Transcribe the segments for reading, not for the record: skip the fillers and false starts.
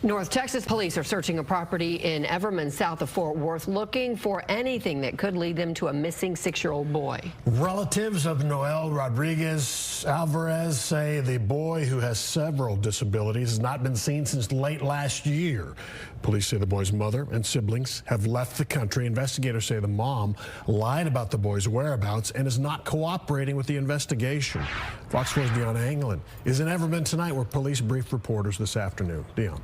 North Texas police are searching a property in Everman, south of Fort Worth, looking for anything that could lead them to a missing 6-year-old boy. Relatives of Noel Rodriguez-Alvarez say the boy, who has several disabilities, has not been seen since late last year. Police say the boy's mother and siblings have left the country. Investigators say the mom lied about the boy's whereabouts and is not cooperating with the investigation. Fox 4's Deon Anglin is in Everman tonight, where police briefed reporters this afternoon. Deon.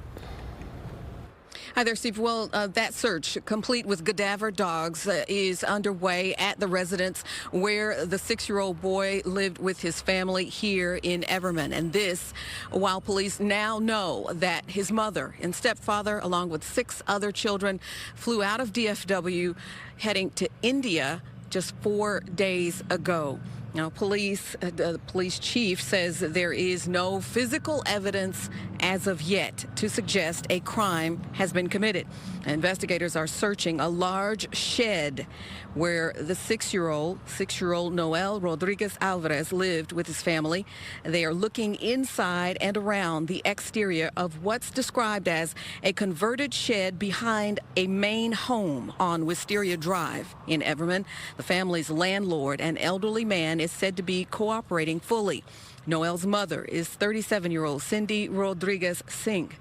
Hi there, Steve. Well, that search, complete with cadaver dogs, is underway at the residence where the 6-year-old boy lived with his family here in Everman. And this, while police now know that his mother and stepfather, along with 6 other children, flew out of DFW heading to India just 4 days ago. Now, the police chief says there is no physical evidence as of yet to suggest a crime has been committed. Investigators are searching a large shed where the 6-year-old Noel Rodriguez-Alvarez lived with his family. They are looking inside and around the exterior of what's described as a converted shed behind a main home on Wisteria Drive in Everman. The family's landlord, an elderly man, is said to be cooperating fully. Noel's mother is 37-year-old Cindy Rodriguez-Singh.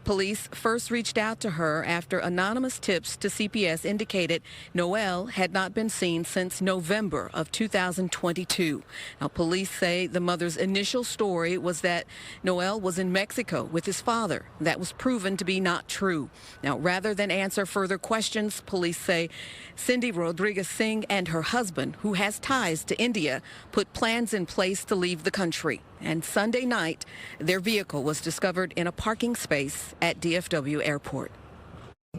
Police first reached out to her after anonymous tips to CPS indicated Noel had not been seen since November of 2022. Now, police say the mother's initial story was that Noel was in Mexico with his father. That was proven to be not true. Now, rather than answer further questions, police say Cindy Rodriguez-Singh and her husband, who has ties to India, put plans in place to leave the country. And Sunday night, their vehicle was discovered in a parking space at DFW Airport.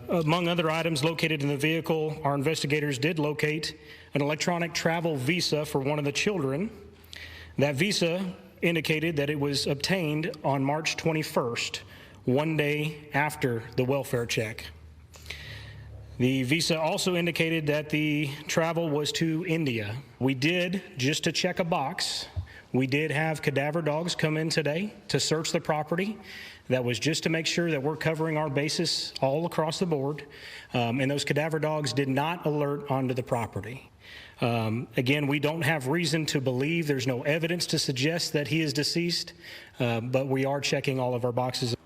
Among other items located in the vehicle, our investigators did locate an electronic travel visa for one of the children. That visa indicated that it was obtained on March 21st, one day after the welfare check. The visa also indicated that the travel was to India. We did, just to check a box, we did have cadaver dogs come in today to search the property. That was just to make sure that we're covering our bases all across the board. And those cadaver dogs did not alert onto the property. Again, we don't have reason to believe, there's no evidence to suggest that he is deceased, but we are checking all of our boxes.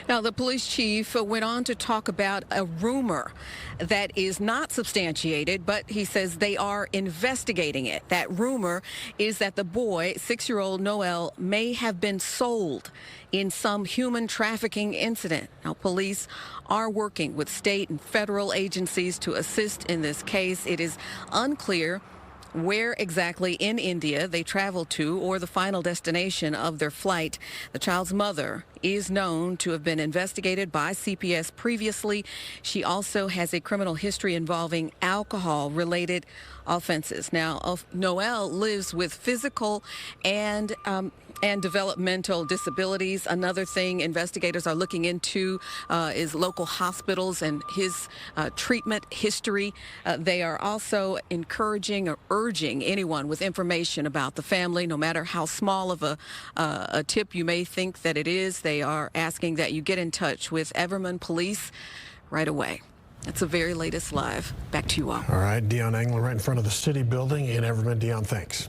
Now, the police chief went on to talk about a rumor that is not substantiated, but he says they are investigating it. That rumor is that the boy, 6-year-old Noel, may have been sold in some human trafficking incident. Now, police are working with state and federal agencies to assist in this case. It is unclear where exactly in India they traveled to or the final destination of their flight. The child's mother is known to have been investigated by CPS previously. She also has a criminal history involving alcohol-related offenses. Now, Noel lives with physical and developmental disabilities. Another thing investigators are looking into is local hospitals and his treatment history. They are also encouraging or urging anyone with information about the family, no matter how small of a tip you may think that it is. They are asking that you get in touch with Everman Police right away. That's the very latest live. Back to you all. All right, Deon Anglin right in front of the city building in Everman. Deon, thanks.